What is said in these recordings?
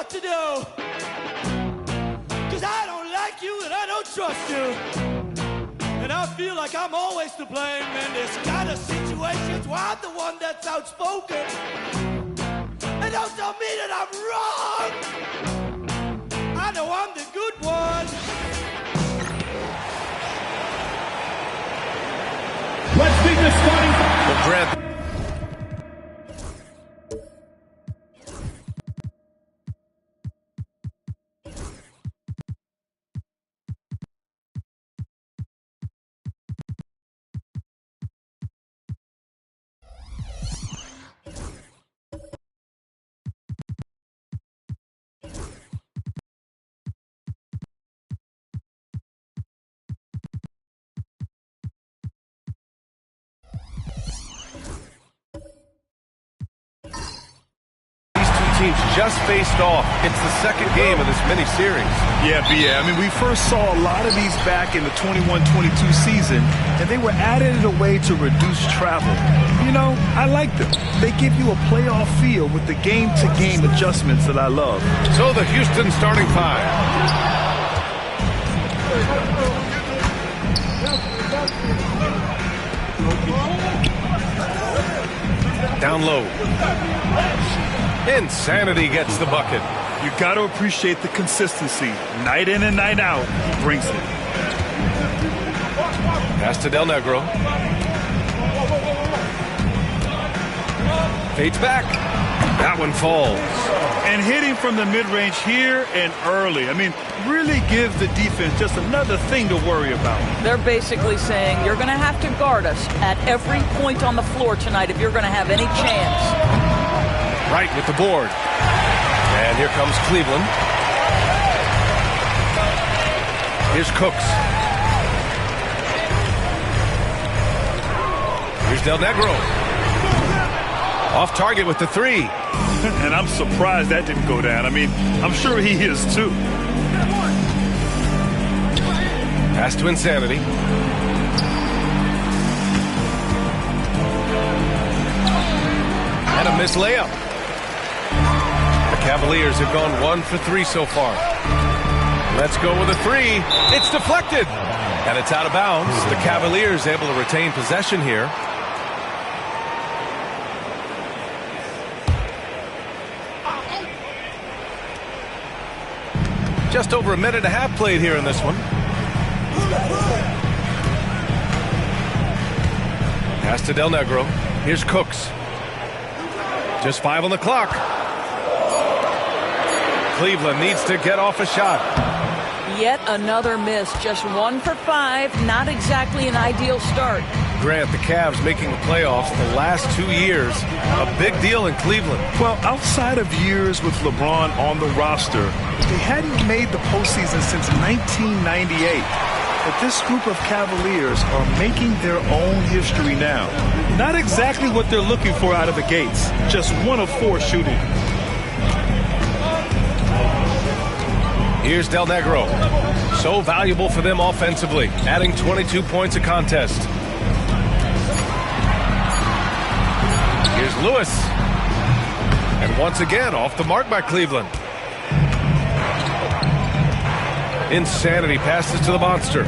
what to do. Cause I don't like you and I don't trust you. And I feel like I'm always to blame in this kind of situations where I'm the one that's outspoken. And don't tell me that I'm wrong. I know I'm the good one. Let's meet the starting five. Teams just faced off. It's the second game of this mini-series. Yeah, BA. I mean, we first saw a lot of these back in the 21-22 season, and they were added in a way to reduce travel. You know, I like them. They give you a playoff feel with the game-to-game adjustments that I love. So the Houston starting five. Down low. Insanity gets the bucket. You got to appreciate the consistency. Night in and night out, he brings it. Pass to Del Negro. Fades back. That one falls. And hitting from the mid-range here and early. I mean, really gives the defense just another thing to worry about. They're basically saying you're going to have to guard us at every point on the floor tonight if you're going to have any chance. Right with the board. And here comes Cleveland. Here's Cooks. Here's Del Negro. Off target with the three. And I'm surprised that didn't go down. I mean, I'm sure he is too. Pass to Insanity. And a missed layup. The Cavaliers have gone 1 for 3 so far. Let's go with a three. It's deflected. And it's out of bounds. The Cavaliers able to retain possession here. Just over a minute and a half played here in this one. Pass to Del Negro. Here's Cooks. Just 5 on the clock. Cleveland needs to get off a shot. Yet another miss. Just 1 for 5. Not exactly an ideal start. Grant, the Cavs making the playoffs the last 2 years. A big deal in Cleveland. Well, outside of years with LeBron on the roster, they hadn't made the postseason since 1998. But this group of Cavaliers are making their own history now. Not exactly what they're looking for out of the gates. Just 1 of 4 shooting. Here's Del Negro. So valuable for them offensively, adding 22 points a contest. Here's Lewis. And once again, off the mark by Cleveland. Insanity passes to the monster.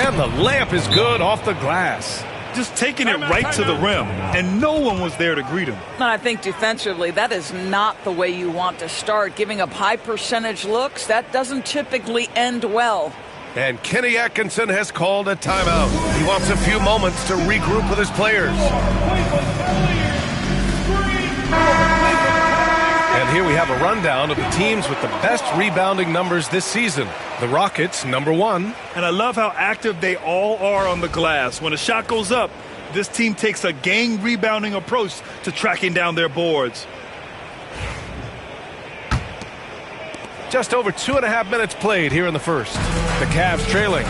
And the layup is good off the glass. Just taking it right to the rim, and no one was there to greet him. And I think defensively, that is not the way you want to start. Giving up high percentage looks, that doesn't typically end well. And Kenny Atkinson has called a timeout. He wants a few moments to regroup with his players. And here we have a rundown of the teams with the best rebounding numbers this season. The Rockets, number 1. And I love how active they all are on the glass. When a shot goes up, this team takes a gang rebounding approach to tracking down their boards. Just over 2.5 minutes played here in the first. The Cavs trailing.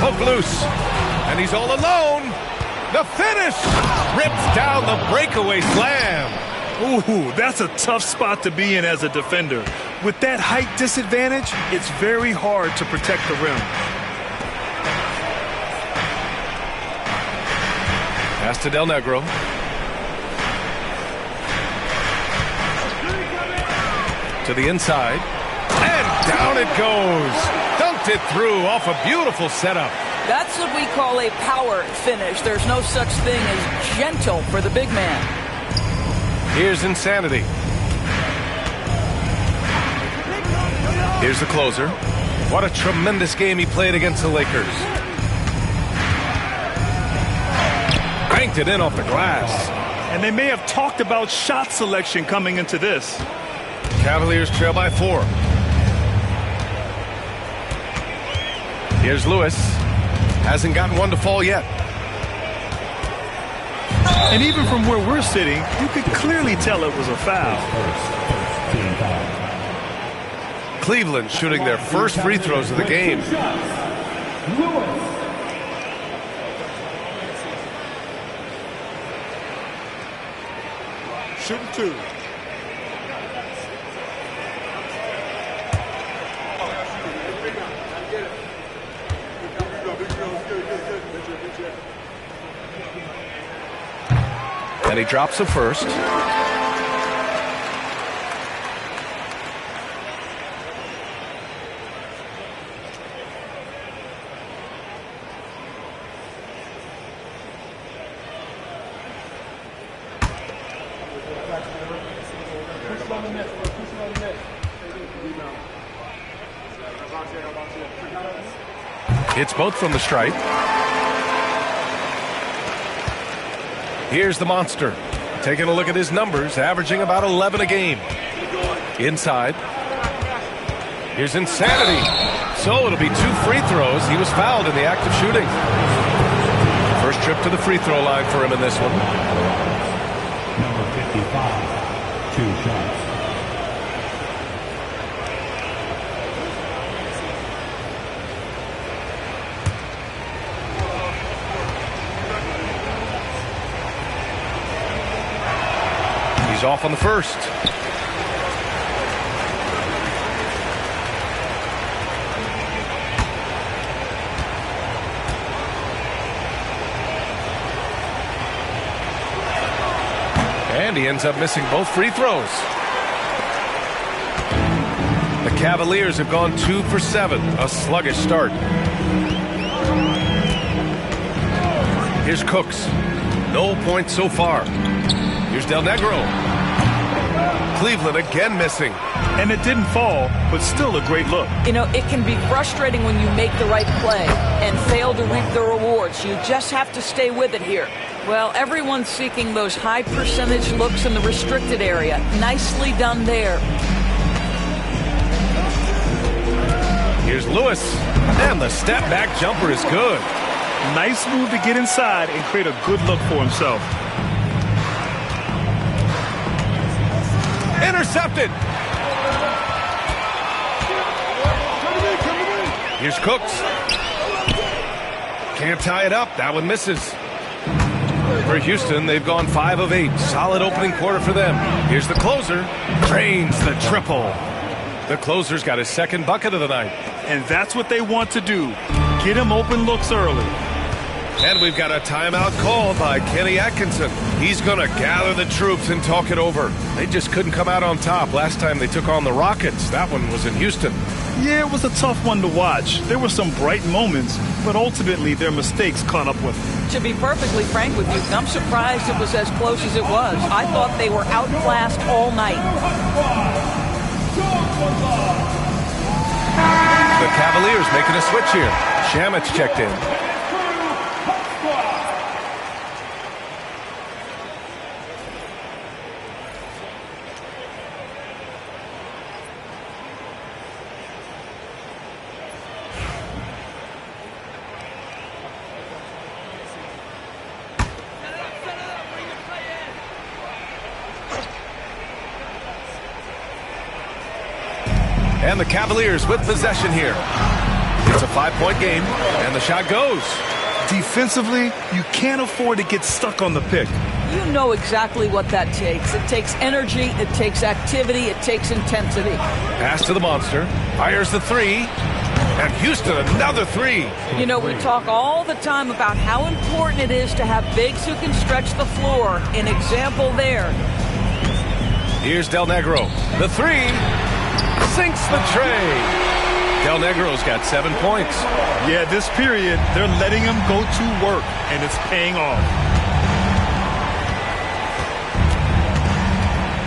Hook loose. And he's all alone. The finish! Rips down the breakaway slam. Ooh, that's a tough spot to be in as a defender. With that height disadvantage, it's very hard to protect the rim. Pass to Del Negro. to the inside. And down it goes. Dunked it through off a beautiful setup. That's what we call a power finish. There's no such thing as gentle for the big man. Here's Insanity. Here's the closer. What a tremendous game he played against the Lakers. Banked it in off the glass. And they may have talked about shot selection coming into this. Cavaliers trail by 4. Here's Lewis. Hasn't gotten one to fall yet. And even from where we're sitting, you could clearly tell it was a foul. Cleveland shooting their first free throws of the game. Shooting 2. And he drops the first. It's both from the stripe. Here's the monster. Taking a look at his numbers, averaging about 11 a game. Inside. Here's Insanity. So it'll be 2 free throws. He was fouled in the act of shooting. First trip to the free throw line for him in this one. Number 55, 2 shots. He's off on the first. And he ends up missing both free throws. The Cavaliers have gone 2 for 7, a sluggish start. Here's Cooks. No points so far. Here's Del Negro. Cleveland again missing. And it didn't fall, but still a great look. You know, it can be frustrating when you make the right play and fail to reap the rewards. You just have to stay with it here. Well, everyone's seeking those high percentage looks in the restricted area. Nicely done there. Here's Lewis. And the step back jumper is good. Nice move to get inside and create a good look for himself. Intercepted. Here's Cooks. Can't tie it up. That one misses. For Houston, they've gone 5 of 8. Solid opening quarter for them. Here's the closer. Drains the triple. The closer's got his second bucket of the night. And that's what they want to do. Get him open looks early. And we've got a timeout called by Kenny Atkinson. He's going to gather the troops and talk it over. They just couldn't come out on top last time they took on the Rockets. That one was in Houston. Yeah, it was a tough one to watch. There were some bright moments, but ultimately their mistakes caught up with them. To be perfectly frank with you, I'm surprised it was as close as it was. I thought they were outclassed all night. The Cavaliers making a switch here. Shamit's checked in. And the Cavaliers with possession here. It's a 5-point game, and the shot goes. Defensively, you can't afford to get stuck on the pick. You know exactly what that takes. It takes energy, it takes activity, it takes intensity. Pass to the monster. Fires the 3. And Houston, another 3. You know, we talk all the time about how important it is to have bigs who can stretch the floor. An example there. Here's Del Negro. The 3. sinks the tray. Del Negro's got 7 points. Yeah, this period, they're letting him go to work, and it's paying off.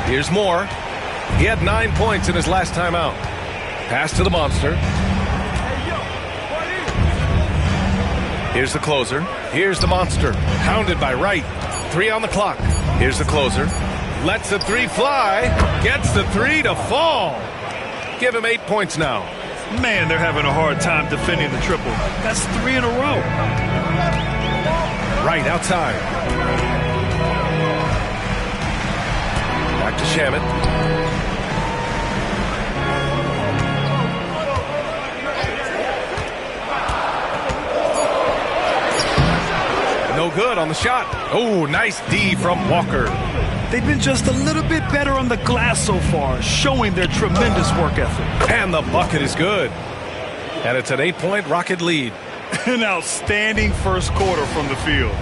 Here's Moore. He had 9 points in his last time out. Pass to the monster. Here's the closer. Here's the monster. Hounded by Wright. 3 on the clock. Here's the closer. Lets the 3 fly. Gets the 3 to fall. Give him 8 points now. Man, they're having a hard time defending the triple. That's 3 in a row. Right outside. Back to Shamet. No good on the shot. Oh, nice D from Walker. They've been just a little bit better on the glass so far, showing their tremendous work ethic. And the bucket is good. And it's an 8-point Rocket lead. An outstanding first quarter from the field.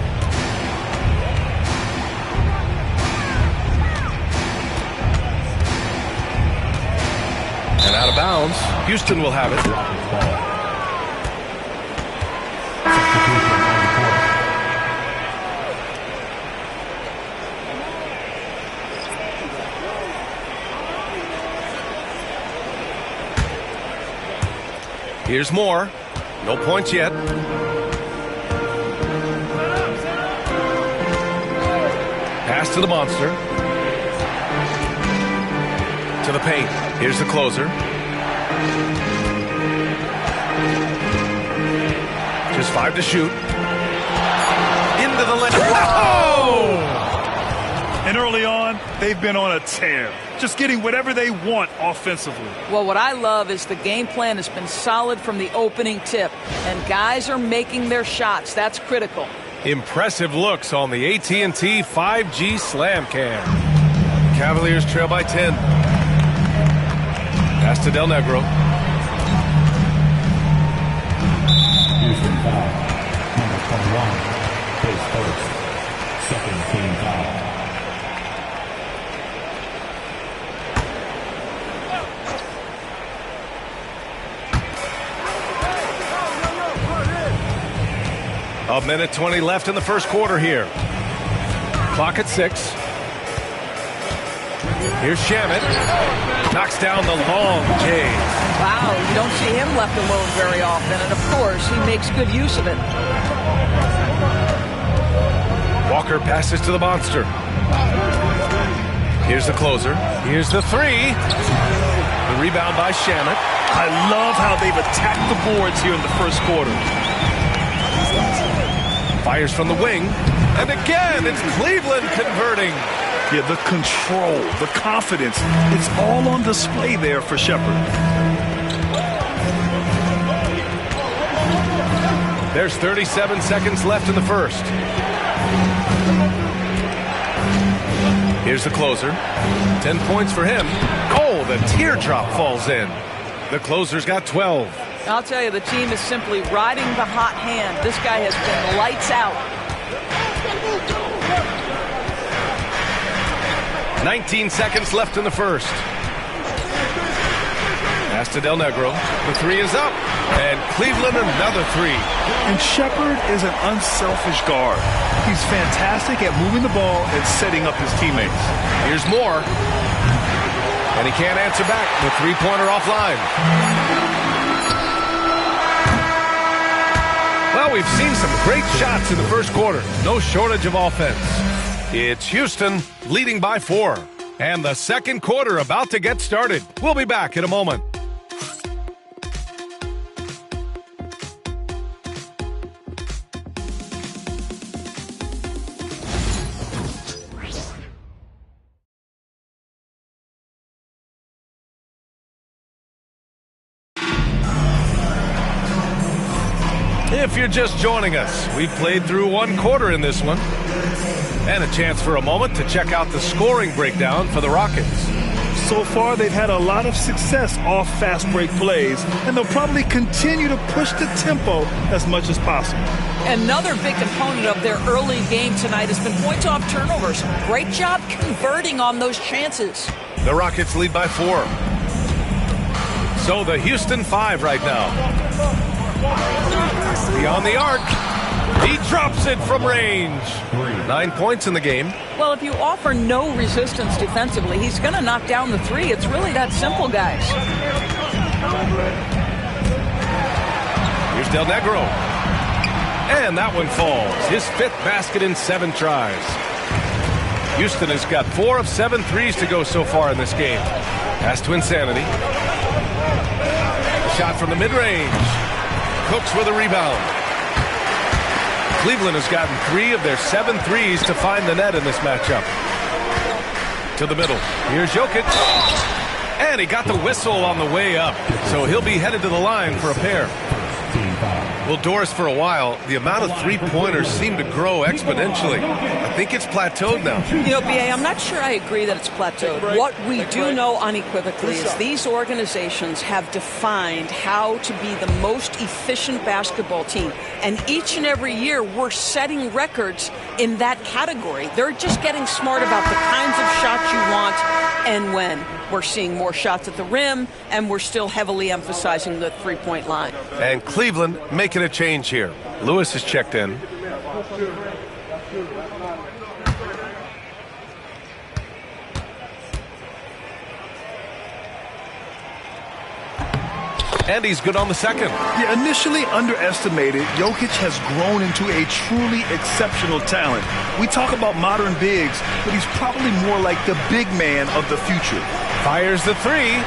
And out of bounds. Houston will have it. Here's Moore. No points yet. Pass to the monster. To the paint. Here's the closer. Just 5 to shoot. Into the lane. Oh! And early on, they've been on a tear. Just getting whatever they want offensively. Well, what I love is the game plan has been solid from the opening tip, and guys are making their shots. That's critical. Impressive looks on the AT&T 5G Slam Cam. Cavaliers trail by 10. Pass to Del Negro. Houston foul. Number 21. Pace first. Second team foul. A minute 20 left in the first quarter here. Clock at 6. Here's Shamet. Knocks down the long J. Wow, you don't see him left alone very often, and of course, he makes good use of it. Walker passes to the monster. Here's the closer. Here's the 3. The rebound by Shamet. I love how they've attacked the boards here in the first quarter. Fires from the wing. And again, it's Cleveland converting. Yeah, the control, the confidence, it's all on display there for Shepherd. There's 37 seconds left in the first. Here's the closer. 10 points for him. Oh, the teardrop falls in. The closer's got 12. I'll tell you, the team is simply riding the hot hand. This guy has been lights out. 19 seconds left in the first. Pass to Del Negro. The 3 is up. And Cleveland another 3. And Shepherd is an unselfish guard. He's fantastic at moving the ball and setting up his teammates. Here's Moore. And he can't answer back. The 3-pointer offline. Well, we've seen some great shots in the first quarter. No shortage of offense. It's Houston leading by 4. And the second quarter about to get started. We'll be back in a moment. If you're just joining us, we've played through one quarter in this one. And a chance for a moment to check out the scoring breakdown for the Rockets. So far, they've had a lot of success off fast break plays, and they'll probably continue to push the tempo as much as possible. Another big component of their early game tonight has been points off turnovers. Great job converting on those chances. The Rockets lead by 4. So the Houston 5 right now. Beyond the arc. He drops it from range. 9 points in the game. Well, if you offer no resistance defensively, he's going to knock down the three. It's really that simple, guys. Here's Del Negro. And that one falls. His 5th basket in 7 tries. Houston has got 4 of 7 threes to go so far in this game. Pass to Insanity. A shot from the mid-range. Cooks with a rebound. Cleveland has gotten 3 of their 7 threes to find the net in this matchup. To the middle. Here's Jokic. And he got the whistle on the way up. So he'll be headed to the line for a pair. Well, Doris, for a while, the amount of three-pointers seemed to grow exponentially. I think it's plateaued now. You know, B.A., I'm not sure I agree that it's plateaued. What we do know unequivocally is these organizations have defined how to be the most efficient basketball team. And each and every year, we're setting records in that category. They're just getting smart about the kinds of shots you want and when. We're seeing more shots at the rim, and we're still heavily emphasizing the three-point line. And Cleveland making a change here. Lewis is checked in. And he's good on the second. Yeah, initially underestimated, Jokic has grown into a truly exceptional talent. We talk about modern bigs, but he's probably more like the big man of the future. Fires the three,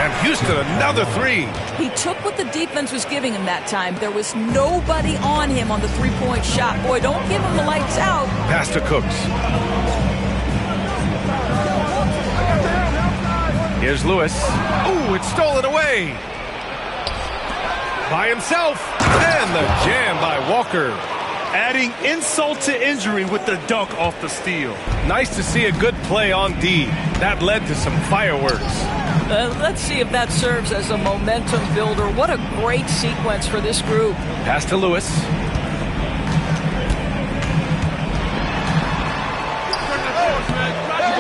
and Houston another three. He took what the defense was giving him that time. There was nobody on him on the three-point shot. Boy, don't give him the lights out. Pass to Cooks. Here's Lewis. Ooh, it stole it away. By himself, and the jam by Walker. Adding insult to injury with the dunk off the steal. Nice to see a good play on D. That led to some fireworks. Let's see if that serves as a momentum builder. What a great sequence for this group. Pass to Lewis.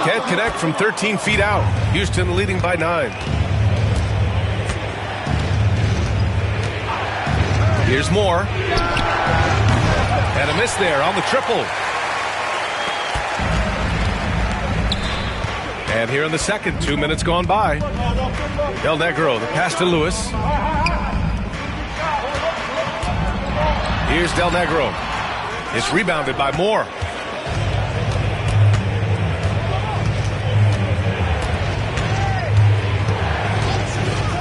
Can't connect from 13 feet out. Houston leading by 9. Here's Moore. And a miss there on the triple. And here in the second, 2 minutes gone by. Del Negro, the pass to Lewis. Here's Del Negro. It's rebounded by Moore.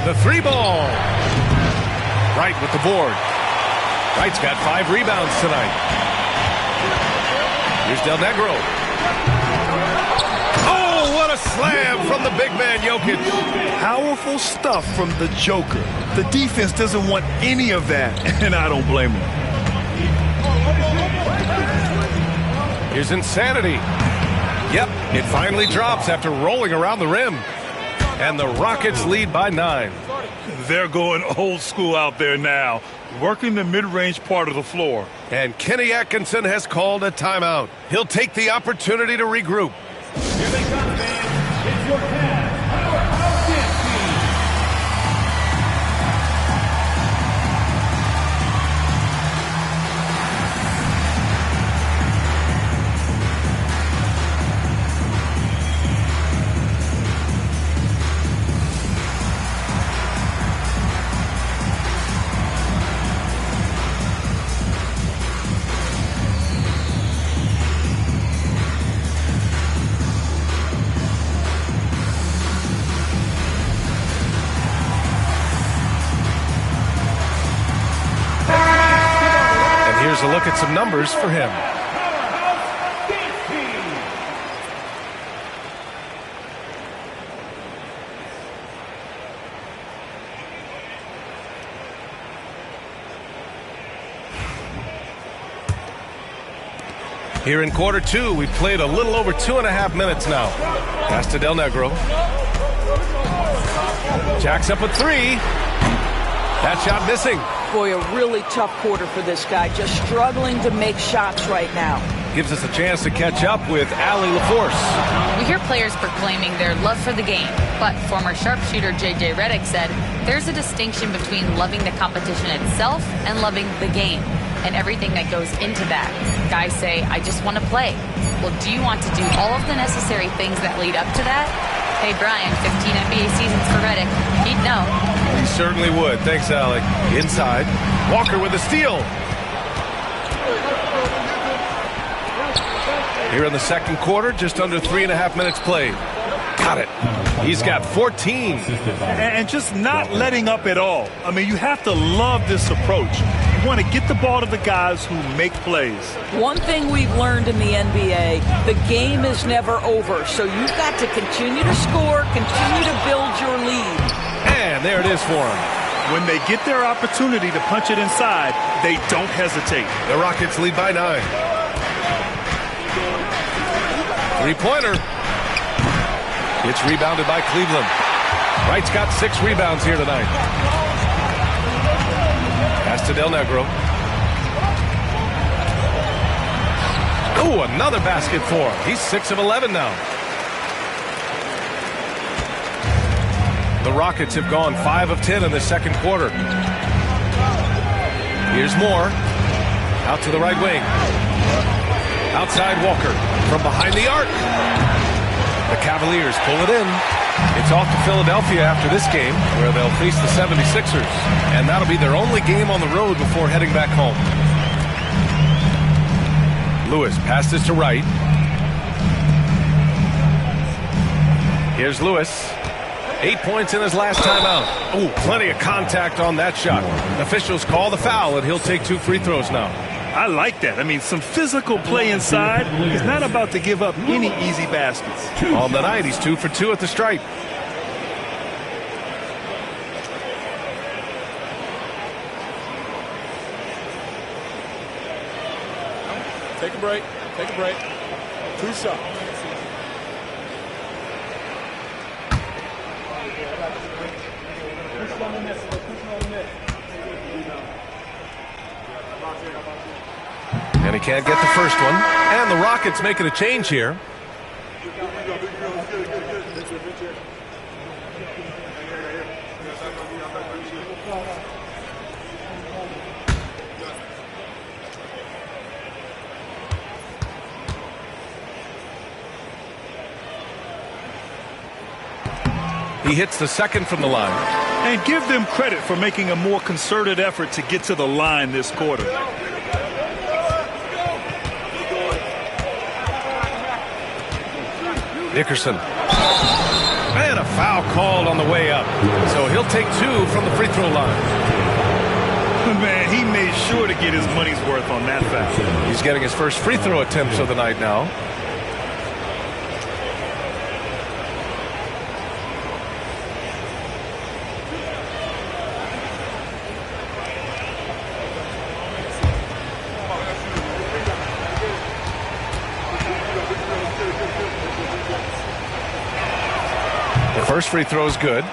The three ball. Wright with the board. Wright's got 5 rebounds tonight. Here's Del Negro. Oh, what a slam from the big man, Jokic. Powerful stuff from the Joker. The defense doesn't want any of that, and I don't blame them. Here's Insanity. Yep, it finally drops after rolling around the rim. And the Rockets lead by 9. They're going old school out there now, working the mid-range part of the floor. And Kenny Atkinson has called a timeout. He'll take the opportunity to regroup. Here they come, fans. It's your Cavs. Here's a look at some numbers for him. Here in quarter 2, we played a little over 2.5 minutes now. Pass to Del Negro. Jacks up a 3. That shot missing. Boy, a really tough quarter for this guy. Just struggling to make shots right now. Gives us a chance to catch up with Allie LaForce. We hear players proclaiming their love for the game, but former sharpshooter J.J. Redick said There's a distinction between loving the competition itself and loving the game and everything that goes into that. Guys say, I just want to play. Well, do you want to do all of the necessary things that lead up to that? Hey, Brian, 15 NBA seasons for Reddick. He'd know. He certainly would. Thanks, Alec. Inside. Walker with a steal. Here in the second quarter, just under 3.5 minutes played. Got it. He's got 14. And just not letting up at all. I mean, you have to love this approach. You want to get the ball to the guys who make plays. One thing we've learned in the NBA, the game is never over. So you've got to continue to score, continue to build your lead. And there it is for him. When they get their opportunity to punch it inside, they don't hesitate. The Rockets lead by 9. Three-pointer. It's rebounded by Cleveland. Wright's got 6 rebounds here tonight. Pass to Del Negro. Oh, another basket for him. He's 6 of 11 now. The Rockets have gone 5 of 10 in the second quarter. Here's Moore. Out to the right wing. Outside Walker. From behind the arc. The Cavaliers pull it in. It's off to Philadelphia after this game, where they'll face the 76ers. And that'll be their only game on the road before heading back home. Lewis passes to Wright. Here's Lewis. 8 points in his last timeout. Oh, plenty of contact on that shot. Officials call the foul, and he'll take 2 free throws now. I like that. I mean, some physical play inside. He's not about to give up any easy baskets. On the night, he's 2 for 2 at the stripe. Take a break. Take a break. 2 shots. And he can't get the first one. And the Rockets making a change here. He hits the second from the line. And give them credit for making a more concerted effort to get to the line this quarter. Dickerson. And a foul called on the way up. So he'll take 2 from the free throw line. Man, he made sure to get his money's worth on that foul. He's getting his first free throw attempts of the night now. First free throw is good.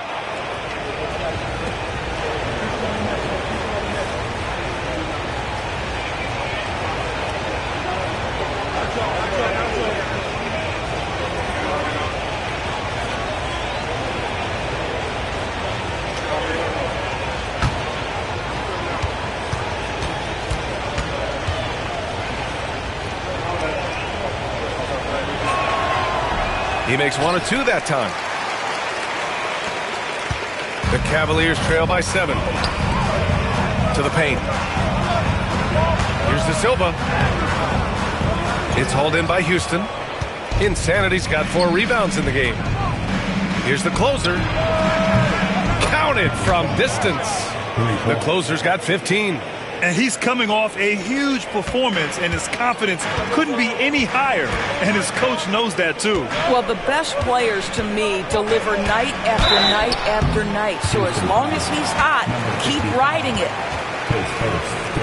He makes 1 of 2 that time. The Cavaliers trail by 7. To the paint. Here's De Silva. It's hauled in by Houston. Insanity's got 4 rebounds in the game. Here's the closer. Counted from distance. The closer's got 15. And he's coming off a huge performance, and his confidence couldn't be any higher. And his coach knows that, too. Well, the best players, to me, deliver night after night after night. So as long as he's hot, keep riding it.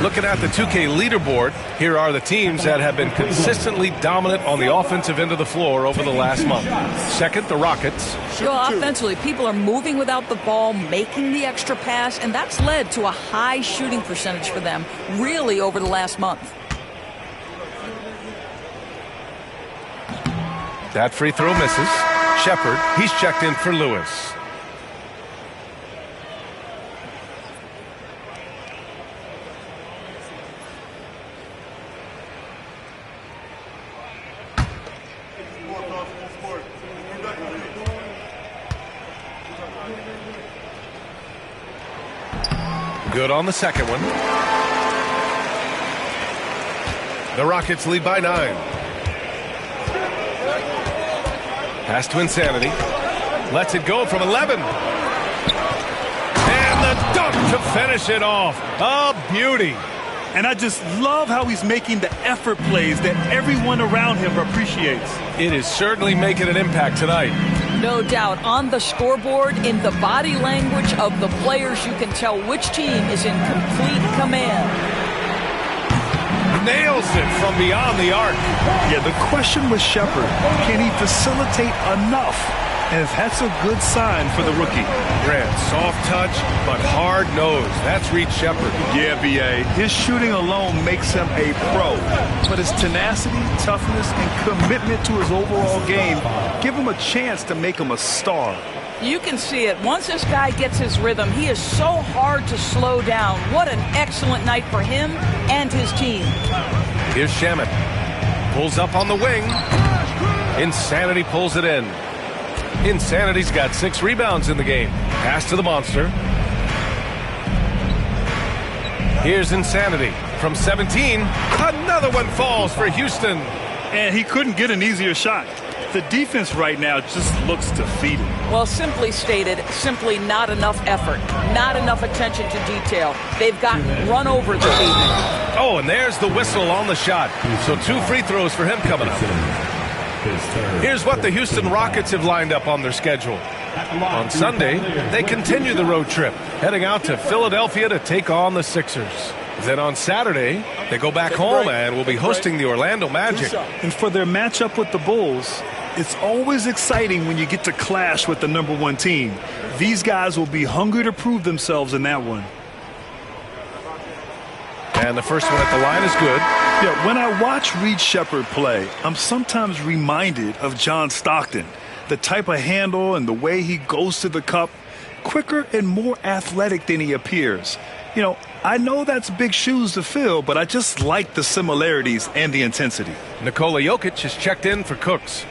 Looking at the 2K leaderboard, here are the teams that have been consistently dominant on the offensive end of the floor over the last month. Second, the Rockets. Well, offensively, people are moving without the ball, making the extra pass, and that's led to a high shooting percentage for them, really, over the last month. That free throw misses. Shepard, he's checked in for Lewis. Good on the second one. The Rockets lead by 9. Pass to Insanity. Lets it go from 11. And the dunk to finish it off. A beauty. And I just love how he's making the effort plays that everyone around him appreciates. It is certainly making an impact tonight. No doubt. On the scoreboard, in the body language of the players, you can tell which team is in complete command. Nails it from beyond the arc. Yeah, the question was Shepherd. Can he facilitate enough? And that's a good sign for the rookie. Grant, soft touch, but hard nose. That's Reed Shepherd. Yeah, B.A. His shooting alone makes him a pro. But his tenacity, toughness, and commitment to his overall game give him a chance to make him a star. You can see it. Once this guy gets his rhythm, he is so hard to slow down. What an excellent night for him and his team. Here's Shamet. Pulls up on the wing. Insanity pulls it in. Insanity's got 6 rebounds in the game. Pass to the monster. Here's Insanity. From 17, another one falls for Houston. And he couldn't get an easier shot. The defense right now just looks defeated. Well, simply stated, simply not enough effort, not enough attention to detail. They've gotten run over this evening. Oh, and there's the whistle on the shot. So 2 free throws for him coming up. Here's what the Houston Rockets have lined up on their schedule. On Sunday, they continue the road trip, heading out to Philadelphia to take on the Sixers. Then on Saturday, they go back home and will be hosting the Orlando Magic. And for their matchup with the Bulls, it's always exciting when you get to clash with the #1 team. These guys will be hungry to prove themselves in that one. And the first one at the line is good. Yeah, when I watch Reed Shepherd play, I'm sometimes reminded of John Stockton. The type of handle and the way he goes to the cup, quicker and more athletic than he appears. You know, I know that's big shoes to fill, but I just like the similarities and the intensity. Nikola Jokic is checked in for Cooks.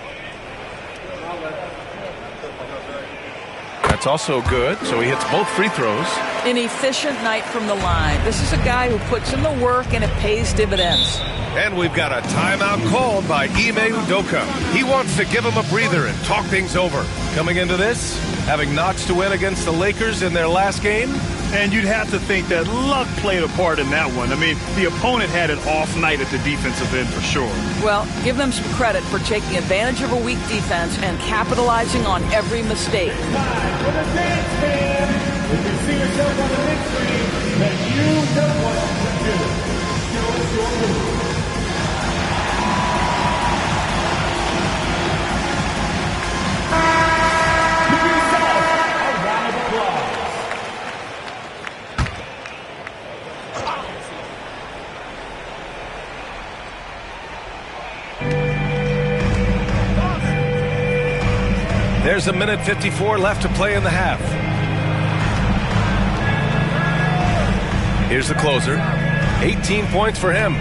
That's also good, so he hits both free throws. An efficient night from the line. This is a guy who puts in the work and it pays dividends. And we've got a timeout called by Ime Udoka. He wants to give him a breather and talk things over. Coming into this, having notched to win against the Lakers in their last game. And you'd have to think that luck played a part in that one. I mean, the opponent had an off night at the defensive end for sure. Well, give them some credit for taking advantage of a weak defense and capitalizing on every mistake. For the dance fan, if you see yourself on the big screen, then you know what to do. Show us your move. Give yourself a round of applause. There's a minute 54 left to play in the half. Here's the closer. 18 points for him.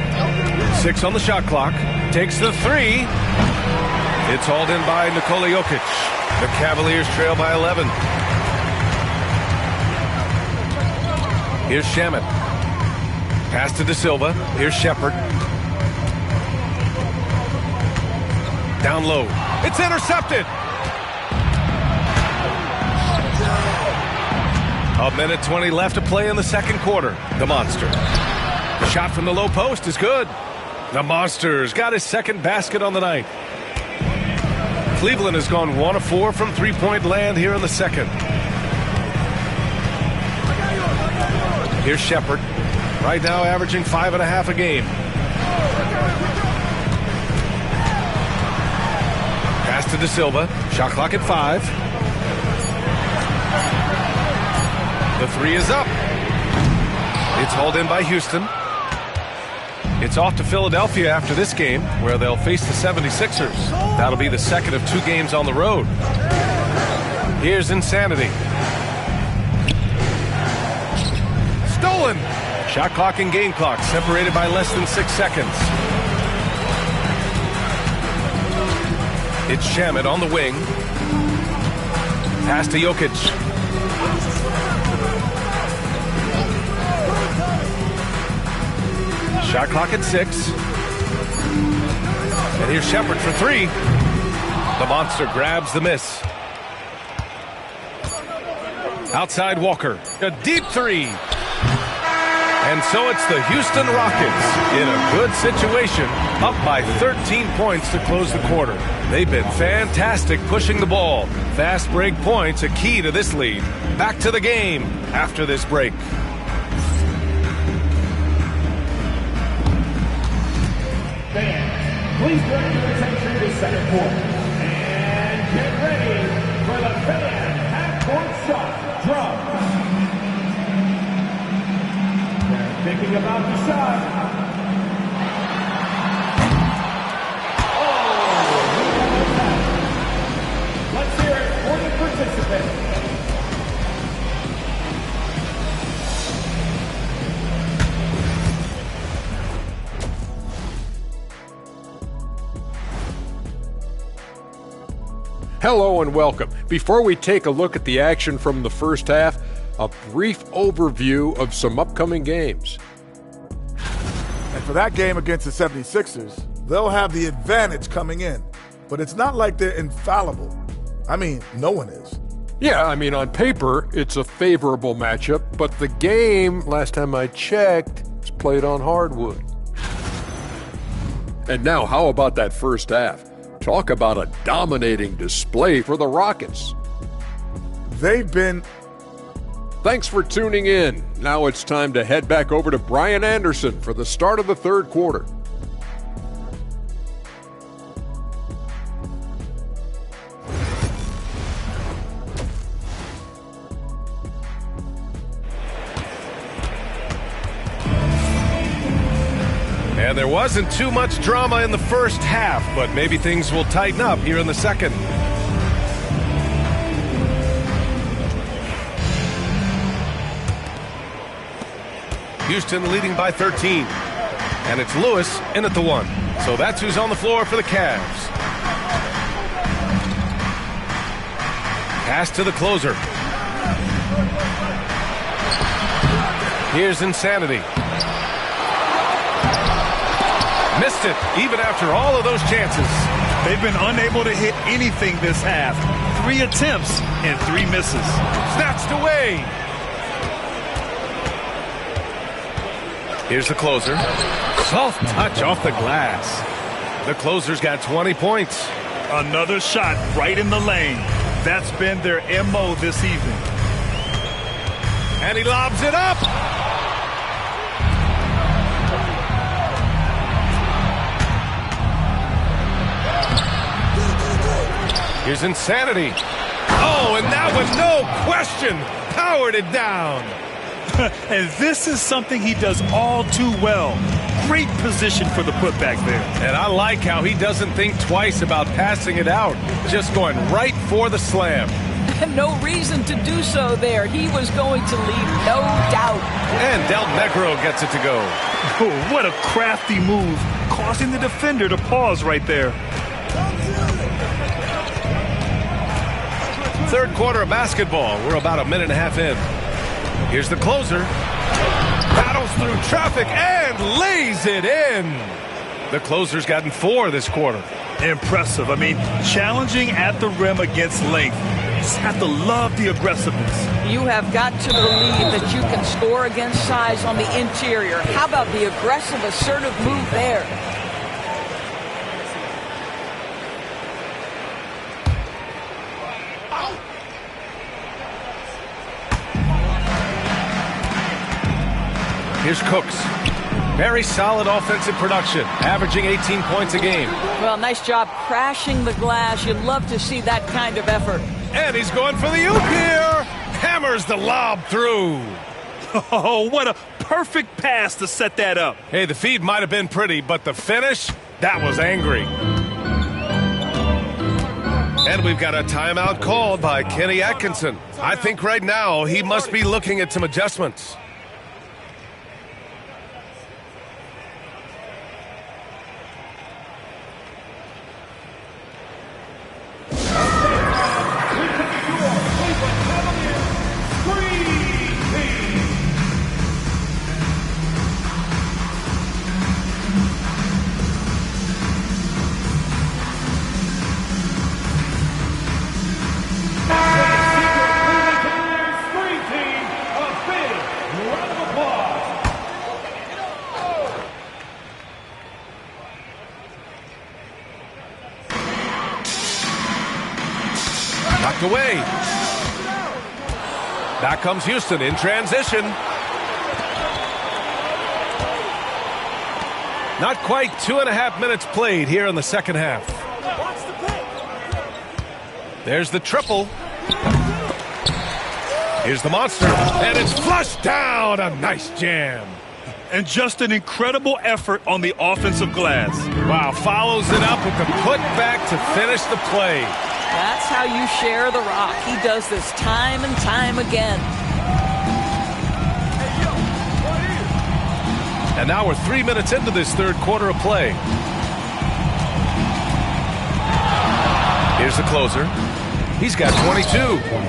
6 on the shot clock. Takes the 3. It's hauled in by Nikola Jokic. The Cavaliers trail by 11. Here's Shamet. Pass to De Silva. Here's Shepherd. Down low. It's intercepted. A minute 20 left to play in the second quarter. The Monster. The shot from the low post is good. The Monster's got his second basket on the night. Cleveland has gone 1 of 4 from three-point land here in the second. Here's Shepherd. Right now averaging 5.5 a game. Pass to De Silva. Shot clock at 5. The 3 is up. It's hauled in by Houston. It's off to Philadelphia after this game, where they'll face the 76ers. That'll be the second of 2 games on the road. Here's Insanity. Stolen. Shot clock and game clock separated by less than 6 seconds. It's Shamet on the wing. Pass to Jokic. Shot clock at 6. And here's Shepard for 3. The monster grabs the miss. Outside Walker. A deep 3. And so it's the Houston Rockets in a good situation, up by 13 points to close the quarter. They've been fantastic pushing the ball. Fast break points a key to this lead. Back to the game after this break. Fans, please direct your attention to second quarter. And get ready for the fan half-court shot drum. They're thinking about the shot. Let's hear it for the participants. Hello and welcome. Before we take a look at the action from the first half, a brief overview of some upcoming games. And for that game against the 76ers, they'll have the advantage coming in. But it's not like they're infallible. I mean, no one is. Yeah, on paper, it's a favorable matchup, but the game, last time I checked, is played on hardwood. And now, how about that first half? Talk about a dominating display for the Rockets. They've been... Thanks for tuning in. Now it's time to head back over to Brian Anderson for the start of the third quarter. And there wasn't too much drama in the first half, but maybe things will tighten up here in the second. Houston leading by 13. And it's Lewis in at the 1. So that's who's on the floor for the Cavs. Pass to the closer. Here's Insanity. Missed it, even after all of those chances. They've been unable to hit anything this half. 3 attempts and 3 misses. Snatched away. Here's the closer. Soft touch off the glass. The closer's got 20 points. Another shot right in the lane. That's been their MO this evening. And he lobs it up. Here's Insanity. Oh, and that one, no question, powered it down. And this is something he does all too well. Great position for the putback there. And I like how he doesn't think twice about passing it out. Just going right for the slam. No reason to do so there. He was going to leave, no doubt. And Del Negro gets it to go. Oh, what a crafty move, causing the defender to pause right there. Third quarter of basketball. We're about a minute and a half in. Here's the closer. Battles through traffic and lays it in. The closer's gotten 4 this quarter. Impressive. Challenging at the rim against length. You just have to love the aggressiveness. You have got to believe that you can score against size on the interior. How about the aggressive, assertive move there? Here's Cooks. Very solid offensive production, averaging 18 points a game. Well, nice job crashing the glass. You'd love to see that kind of effort. And he's going for the oop here. Hammers the lob through. Oh, what a perfect pass to set that up. Hey, the feed might have been pretty, but the finish, that was angry. And we've got a timeout called by Kenny Atkinson. I think right now he must be looking at some adjustments. knocked away. Back comes Houston in transition. Not quite 2.5 minutes played here in the second half. There's the triple. Here's the monster, and it's flushed down. A nice jam. And just an incredible effort on the offensive glass. Wow, follows it up with the putback to finish the play. That's how you share the rock. He does this time and time again. And now we're 3 minutes into this third quarter of play. Here's the closer. He's got 22.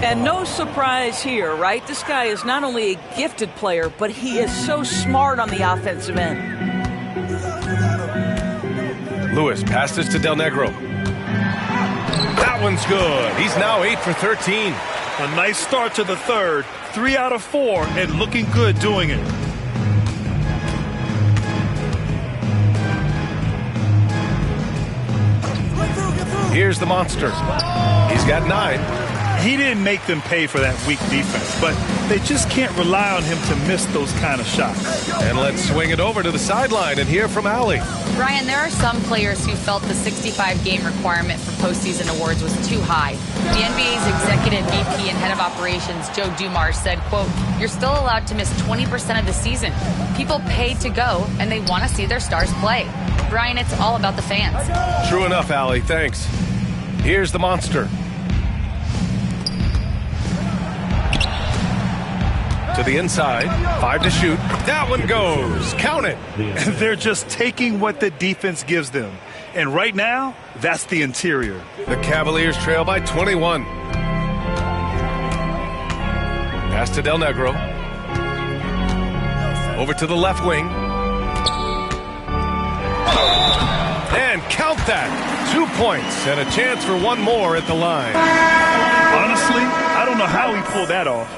And no surprise here, right? This guy is not only a gifted player, but he is so smart on the offensive end. Lewis passes to Del Negro. That one's good. He's now 8 for 13. A nice start to the third. 3 out of 4 and looking good doing it. Here's the monster. He's got 9. He didn't make them pay for that weak defense, but they just can't rely on him to miss those kind of shots. And let's swing it over to the sideline and hear from Allie. Brian, there are some players who felt the 65-game requirement for postseason awards was too high. The NBA's executive VP and head of operations, Joe Dumars, said, quote, "You're still allowed to miss 20% of the season. People pay to go, and they want to see their stars play." Brian, it's all about the fans. True enough, Allie. Thanks. Here's the monster. To the inside. 5 to shoot. That one goes. Count it. They're just taking what the defense gives them. And right now, that's the interior. The Cavaliers trail by 21. Pass to Del Negro. Over to the left wing. And count that. 2 points and a chance for one more at the line. Honestly, I don't know how he pulled that off.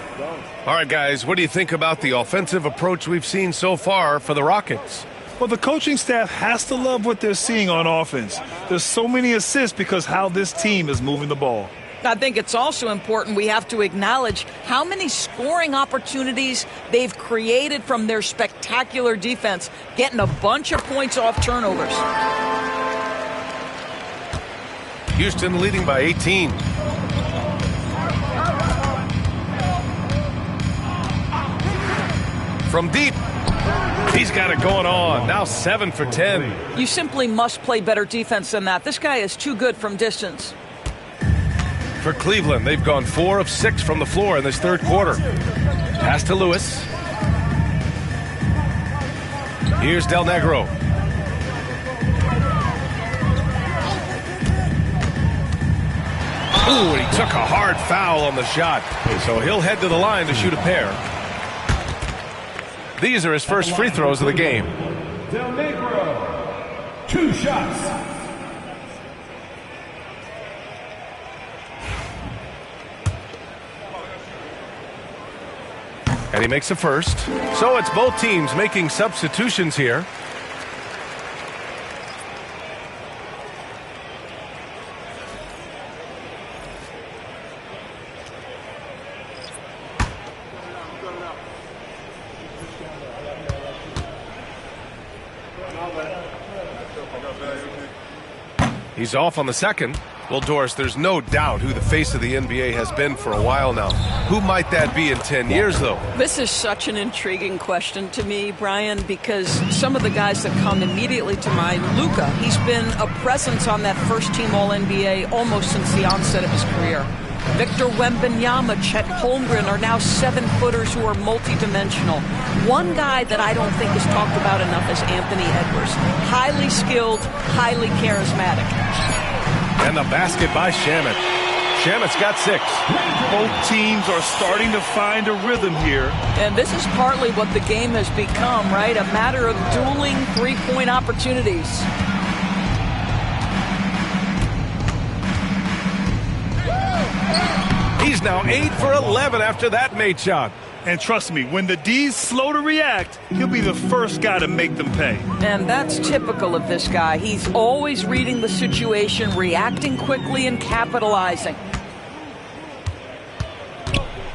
All right, guys, what do you think about the offensive approach we've seen so far for the Rockets? Well, the coaching staff has to love what they're seeing on offense. There's so many assists because how this team is moving the ball. I think it's also important we have to acknowledge how many scoring opportunities they've created from their spectacular defense, getting a bunch of points off turnovers. Houston leading by 18. From deep, he's got it going on. Now 7 for 10. You simply must play better defense than that. This guy is too good from distance. For Cleveland, they've gone 4 of 6 from the floor in this third quarter. Pass to Lewis. Here's Del Negro. Ooh, he took a hard foul on the shot. So he'll head to the line to shoot a pair. These are his first free throws of the game. Del Negro, 2 shots. And he makes a first. So it's both teams making substitutions here. He's off on the second. Well, Doris, there's no doubt who the face of the NBA has been for a while now. Who might that be in 10 years, though? This is such an intriguing question to me, Brian, because some of the guys that come immediately to mind, Luka, he's been a presence on that first-team All-NBA almost since the onset of his career. Victor Wembanyama, Chet Holmgren are now 7-footers who are multidimensional. One guy that I don't think is talked about enough is Anthony Edwards. Highly skilled, highly charismatic. And the basket by Shamet. Shamet's got 6. Both teams are starting to find a rhythm here. And this is partly what the game has become, right? A matter of dueling three-point opportunities. He's now 8 for 11 after that made shot. And trust me, when the D's slow to react, he'll be the first guy to make them pay. And that's typical of this guy. He's always reading the situation, reacting quickly and capitalizing.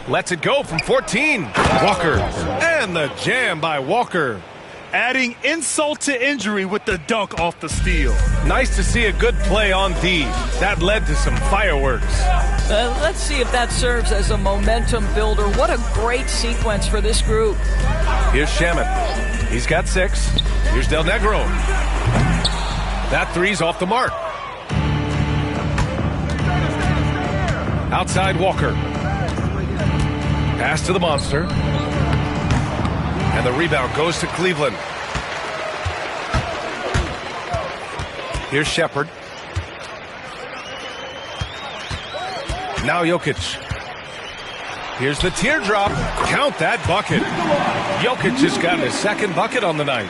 Lets it go from 14. Walker. And the jam by Walker. Adding insult to injury with the dunk off the steal. Nice to see a good play on D. That led to some fireworks. Let's see if that serves as a momentum builder. What a great sequence for this group. Here's Shamet. He's got 6. Here's Del Negro. That three's off the mark. Outside Walker. Pass to the monster. And the rebound goes to Cleveland. Here's Shepard. Now Jokic. Here's the teardrop. Count that bucket. Jokic just got his second bucket on the night.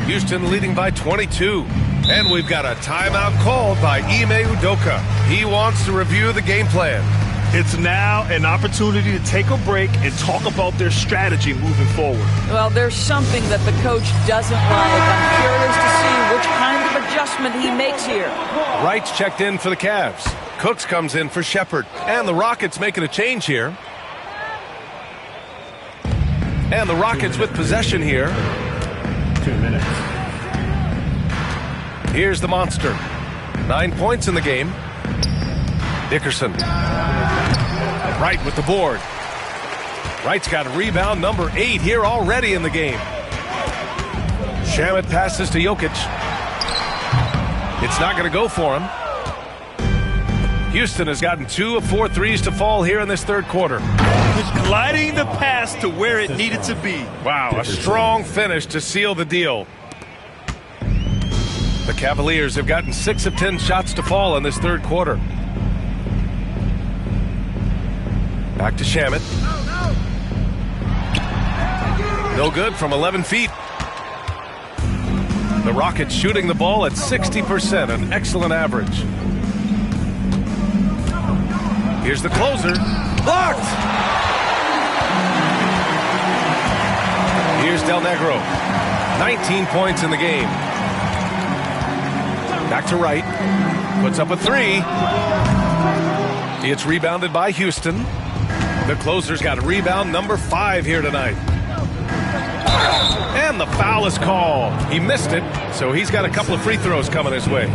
Houston leading by 22. And we've got a timeout called by Ime Udoka. He wants to review the game plan. It's now an opportunity to take a break and talk about their strategy moving forward. Well, there's something that the coach doesn't like. I'm curious to see which kind of adjustment he makes here. Wright's checked in for the Cavs. Cooks comes in for Shepard. And the Rockets making a change here. And the Rockets with possession here. 2 minutes. Here's the monster. 9 points in the game. Dickerson. Wright with the board. Wright's got a rebound number 8 here already in the game. Shamet passes to Jokic. It's not going to go for him. Houston has gotten 2 of 4 threes to fall here in this third quarter. Gliding the pass to where it needed to be. Wow, a strong finish to seal the deal. The Cavaliers have gotten 6 of 10 shots to fall in this third quarter. Back to Shamet. No good from 11 feet. The Rockets shooting the ball at 60%, an excellent average. Here's the closer. Blocked! Here's Del Negro. 19 points in the game. Back to Wright. Puts up a 3. It's rebounded by Houston. The closer's got a rebound number 5 here tonight. And the foul is called. He missed it, so he's got a couple of free throws coming his way.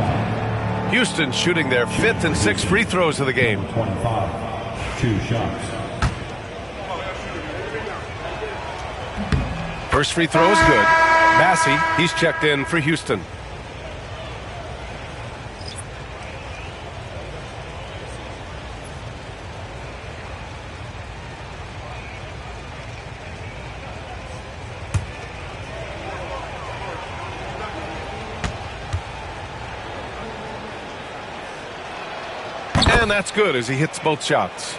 Houston shooting their 5th and 6th free throws of the game. 25. 2 shots. First free throw is good. Massey, he's checked in for Houston. And that's good as he hits both shots.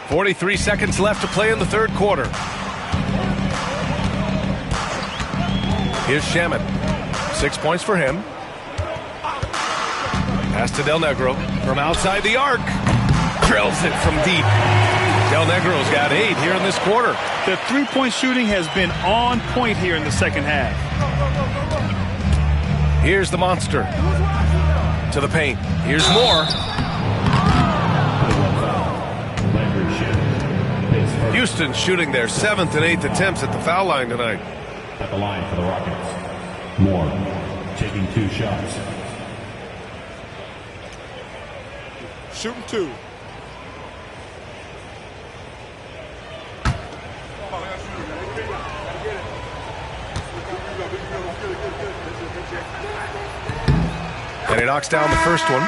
43 seconds left to play in the third quarter. Here's Shamet. 6 points for him. Pass to Del Negro from outside the arc. Drills it from deep. Del Negro's got 8 here in this quarter. The three-point shooting has been on point here in the second half. Here's the monster. To the paint. Here's more. Houston shooting their 7th and 8th attempts at the foul line tonight. At the line for the Rockets. Moore taking 2 shots. Shooting 2. And he knocks down the first one.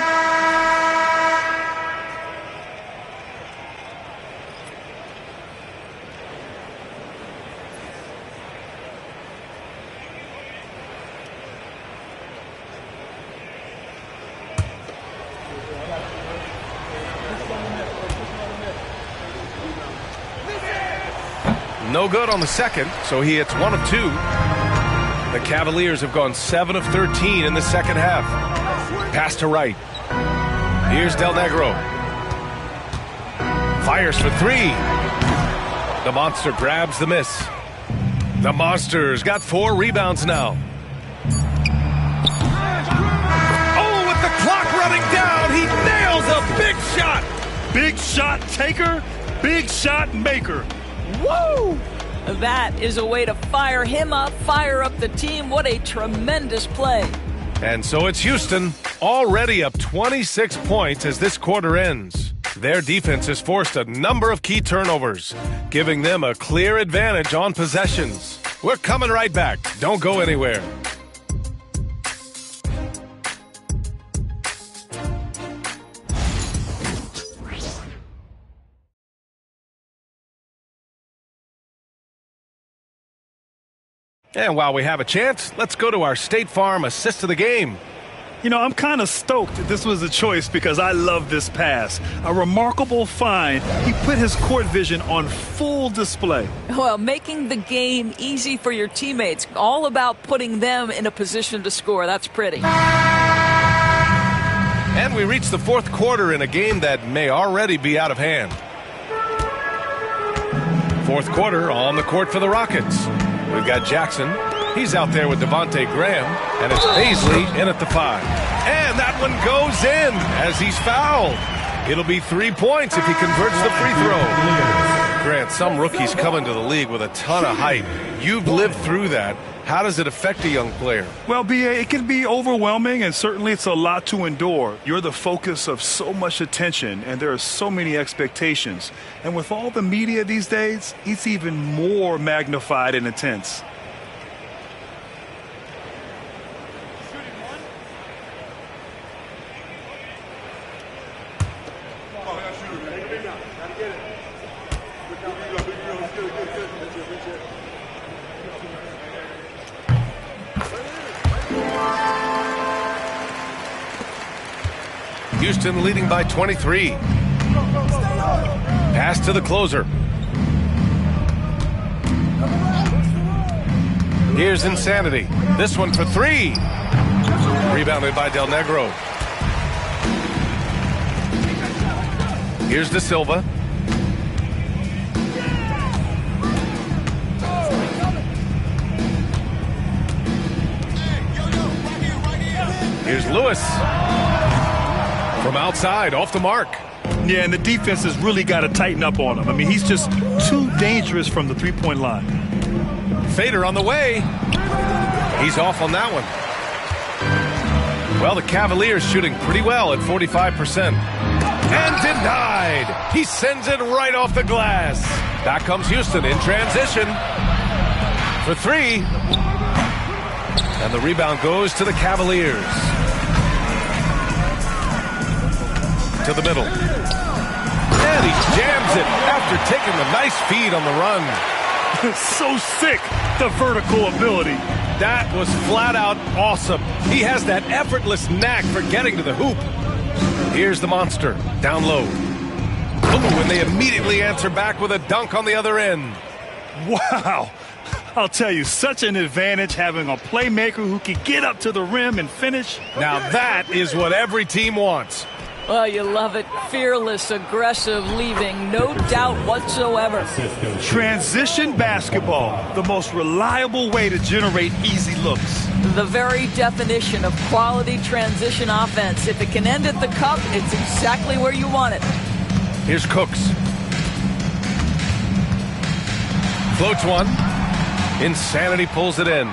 No good on the second, so he hits 1 of 2. The Cavaliers have gone 7 of 13 in the second half. Pass to Wright. Here's Del Negro. Fires for 3. The monster grabs the miss. The monster's got 4 rebounds now. Oh, with the clock running down, he nails a big shot. Big shot taker, big shot maker. Woo! That is a way to fire him up, fire up the team. What a tremendous play. And so it's Houston, already up 26 points as this quarter ends. Their defense has forced a number of key turnovers, giving them a clear advantage on possessions. We're coming right back. Don't go anywhere. And while we have a chance, let's go to our State Farm assist of the game. You know, I'm kind of stoked that this was a choice because I love this pass. A remarkable find. He put his court vision on full display. Well, making the game easy for your teammates. All about putting them in a position to score. That's pretty. And we reach the fourth quarter in a game that may already be out of hand. Fourth quarter on the court for the Rockets. We've got Jackson. He's out there with Devontae Graham. And it's Paisley in at the 5. And that one goes in as he's fouled. It'll be 3 points if he converts the free throw. Grant, some rookies come into the league with a ton of hype. You've lived through that. How does it affect a young player? Well, B.A., it can be overwhelming, and certainly it's a lot to endure. You're the focus of so much attention, and there are so many expectations. And with all the media these days, it's even more magnified and intense. Houston leading by 23. Pass to the closer. Here's Insanity. This one for 3. Rebounded by Del Negro. Here's De Silva. Here's Lewis. From outside, off the mark. Yeah, and the defense has really got to tighten up on him. I mean, he's just too dangerous from the three-point line. Fader on the way. He's off on that one. Well, the Cavaliers shooting pretty well at 45%. And denied. He sends it right off the glass. Back comes Houston in transition for 3. And the rebound goes to the Cavaliers. To the middle. And he jams it after taking the nice feed on the run. So sick, the vertical ability. That was flat out awesome. He has that effortless knack for getting to the hoop. Here's the monster, down low. Oh, and they immediately answer back with a dunk on the other end. Wow. I'll tell you, such an advantage having a playmaker who can get up to the rim and finish. Now that is what every team wants. Well, you love it. Fearless, aggressive, leaving no doubt whatsoever. Transition basketball, the most reliable way to generate easy looks. The very definition of quality transition offense. If it can end at the cup, it's exactly where you want it. Here's Cooks. Floats one. Insanity pulls it in.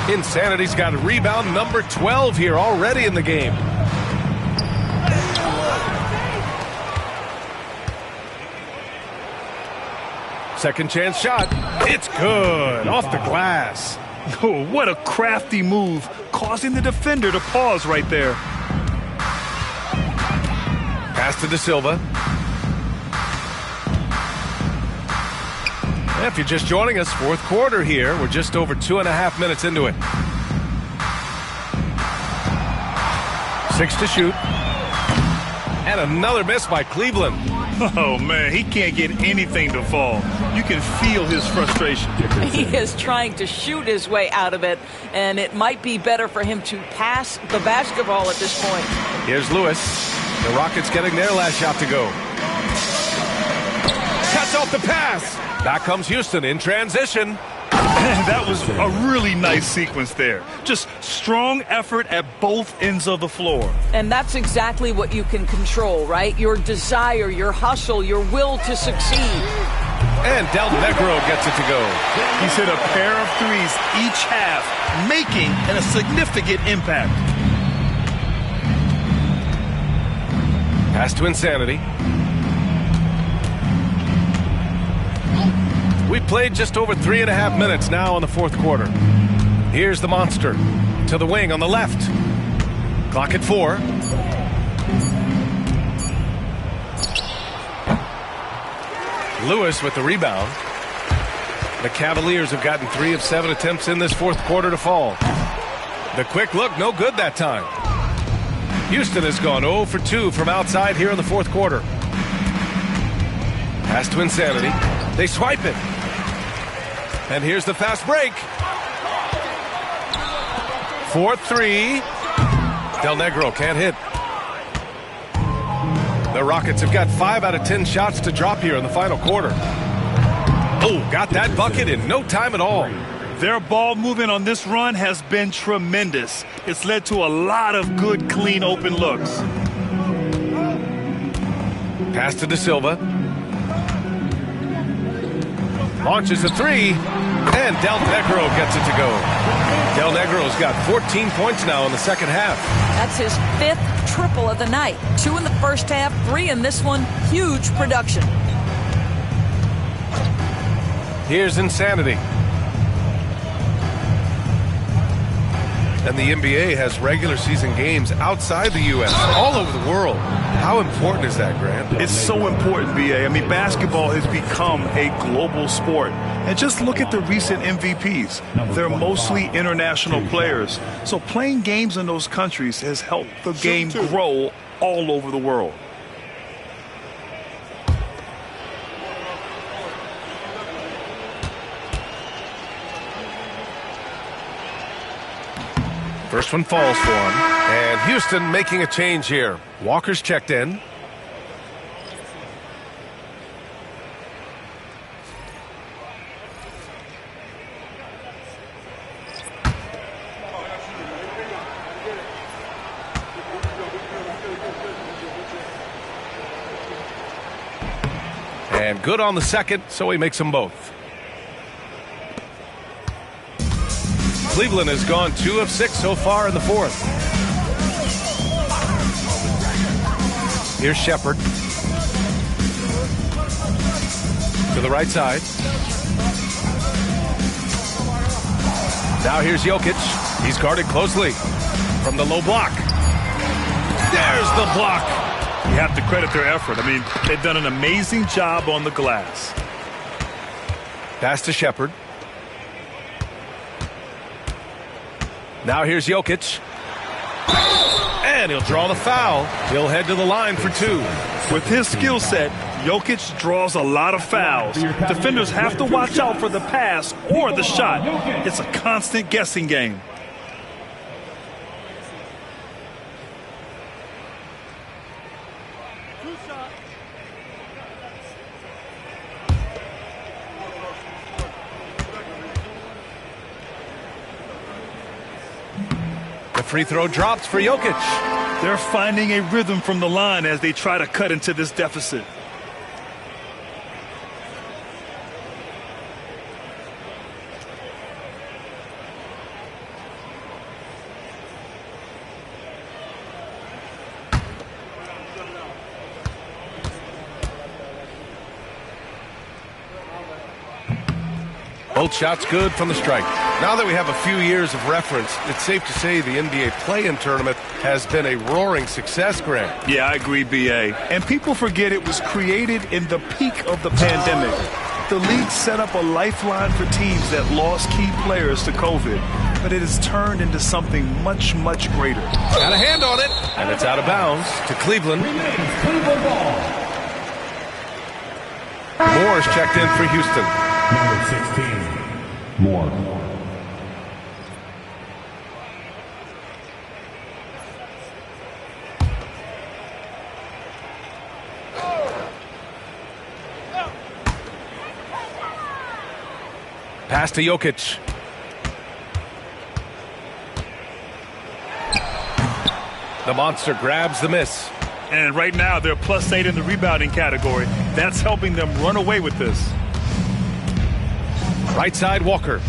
Insanity's got rebound number 12 here already in the game. Second chance shot. It's good. Off the glass. Oh, what a crafty move, causing the defender to pause right there. Pass to De Silva. If you're just joining us, fourth quarter here. We're just over 2.5 minutes into it. 6 to shoot. And another miss by Cleveland. Oh, man, he can't get anything to fall. You can feel his frustration. He is trying to shoot his way out of it, and it might be better for him to pass the basketball at this point. Here's Lewis. The Rockets getting their last shot to go. Cuts off the pass. Back comes Houston in transition. That was a really nice sequence there. Just strong effort at both ends of the floor. And that's exactly what you can control, right? Your desire, your hustle, your will to succeed. And Del Negro gets it to go. He's hit a pair of threes each half, making a significant impact. Pass to Insanity. We played just over 3.5 minutes now in the fourth quarter. Here's the monster to the wing on the left. Clock at 4. Lewis with the rebound. The Cavaliers have gotten 3 of 7 attempts in this fourth quarter to fall. The quick look, no good that time. Houston has gone 0 for 2 from outside here in the fourth quarter. Pass to Insanity. They swipe it. And here's the fast break. 4-3. Del Negro can't hit. The Rockets have got 5 out of 10 shots to drop here in the final quarter. Oh, got that bucket in no time at all. Their ball movement on this run has been tremendous. It's led to a lot of good, clean, open looks. Pass to De Silva. Launches a 3, and Del Negro gets it to go. Del Negro's got 14 points now in the second half. That's his 5th triple of the night. 2 in the first half, 3 in this one. Huge production. Here's Insanity. And the NBA has regular season games outside the U.S., all over the world. How important is that, Grant? It's so important, B.A. I mean, basketball has become a global sport. And just look at the recent MVPs. They're mostly international players. So playing games in those countries has helped the game grow all over the world. First one falls for him. And Houston making a change here. Walker's checked in. And good on the second, so he makes them both. Cleveland has gone 2 of 6 so far in the fourth. Here's Shepard. To the right side. Now here's Jokic. He's guarded closely from the low block. There's the block. You have to credit their effort. I mean, they've done an amazing job on the glass. Pass to Shepard. Now here's Jokic. And he'll draw the foul. He'll head to the line for 2. With his skill set, Jokic draws a lot of fouls. Defenders have to watch out for the pass or the shot. It's a constant guessing game. Free throw drops for Jokic. They're finding a rhythm from the line as they try to cut into this deficit. Both shots good from the strike. Now that we have a few years of reference, it's safe to say the NBA play-in tournament has been a roaring success, Grant. Yeah, I agree, B.A. And people forget it was created in the peak of the pandemic. The league set up a lifeline for teams that lost key players to COVID, but it has turned into something much, much greater. Got a hand on it, and it's out of bounds to Cleveland. Moore's checked in for Houston. Number 16, Moore. Pass to Jokic. The monster grabs the miss. And right now, they're +8 in the rebounding category. That's helping them run away with this. Right side, Walker.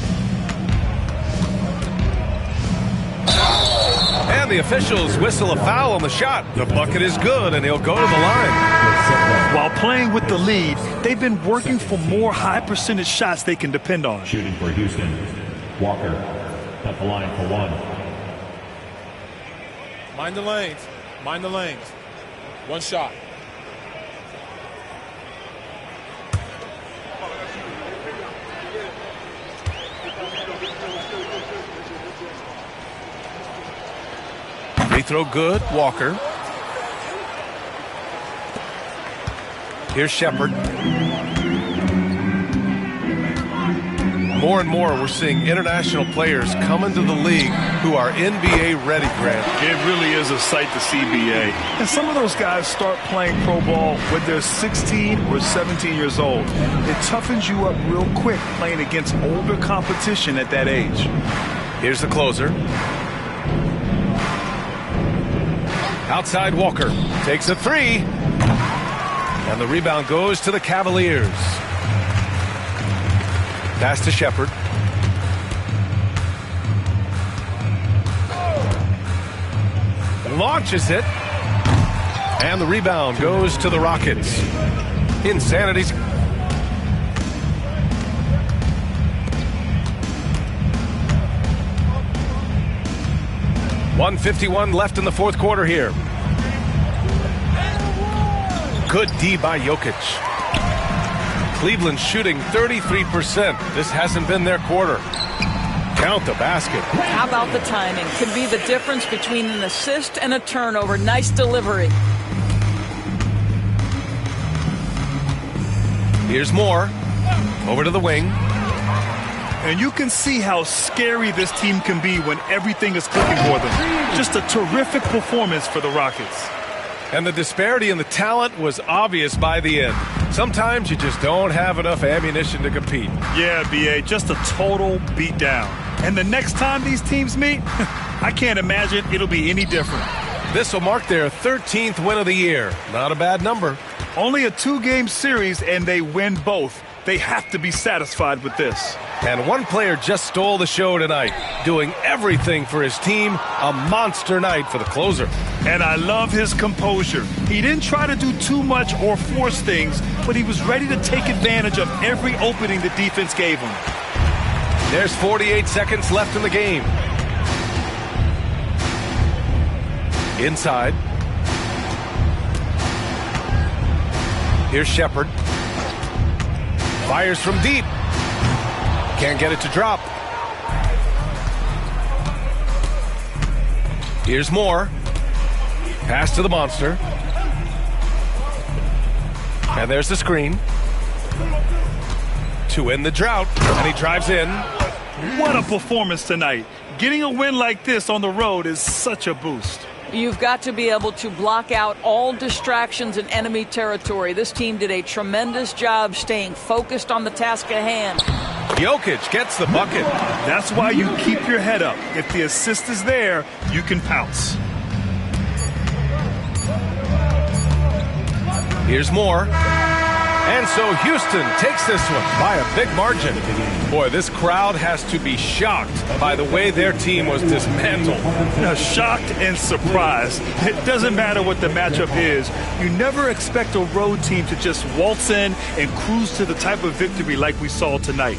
And the officials whistle a foul on the shot. The bucket is good, and he'll go to the line. While playing with the lead, they've been working for more high-percentage shots they can depend on. Shooting for Houston. Walker at the line for one. Mind the lanes. Mind the lanes. One shot. Free throw good, Walker. Here's Shepard. More and more, we're seeing international players come into the league who are NBA ready, Grant. It really is a sight to see, BA. And some of those guys start playing pro ball when they're 16 or 17 years old. It toughens you up real quick playing against older competition at that age. Here's the closer. Outside Walker takes a three. And the rebound goes to the Cavaliers. Pass to Shepard. Launches it. And the rebound goes to the Rockets. Insanity's. .151 left in the fourth quarter here. Good D by Jokic. Cleveland shooting 33%. This hasn't been their quarter. Count the basket. How about the timing? Could be the difference between an assist and a turnover. Nice delivery. Here's Moore. Over to the wing. And you can see how scary this team can be when everything is clicking for them. Just a terrific performance for the Rockets. And the disparity in the talent was obvious by the end. Sometimes you just don't have enough ammunition to compete. Yeah, BA, just a total beatdown. And the next time these teams meet, I can't imagine it'll be any different. This will mark their 13th win of the year. Not a bad number. Only a 2-game series, and they win both. They have to be satisfied with this. And one player just stole the show tonight, doing everything for his team. A monster night for the closer. And I love his composure. He didn't try to do too much or force things, but he was ready to take advantage of every opening the defense gave him. There's 48 seconds left in the game. Inside. Here's Shepard. Fires from deep. Can't get it to drop. Here's Moore. Pass to the monster. And there's the screen. To end the drought. And he drives in. What a performance tonight. Getting a win like this on the road is such a boost. You've got to be able to block out all distractions in enemy territory. This team did a tremendous job staying focused on the task at hand. Jokic gets the bucket. That's why you keep your head up. If the assist is there, you can pounce. Here's Moore. And so Houston takes this one by a big margin. Boy, this crowd has to be shocked by the way their team was dismantled. Shocked and surprised. It doesn't matter what the matchup is. You never expect a road team to just waltz in and cruise to the type of victory like we saw tonight.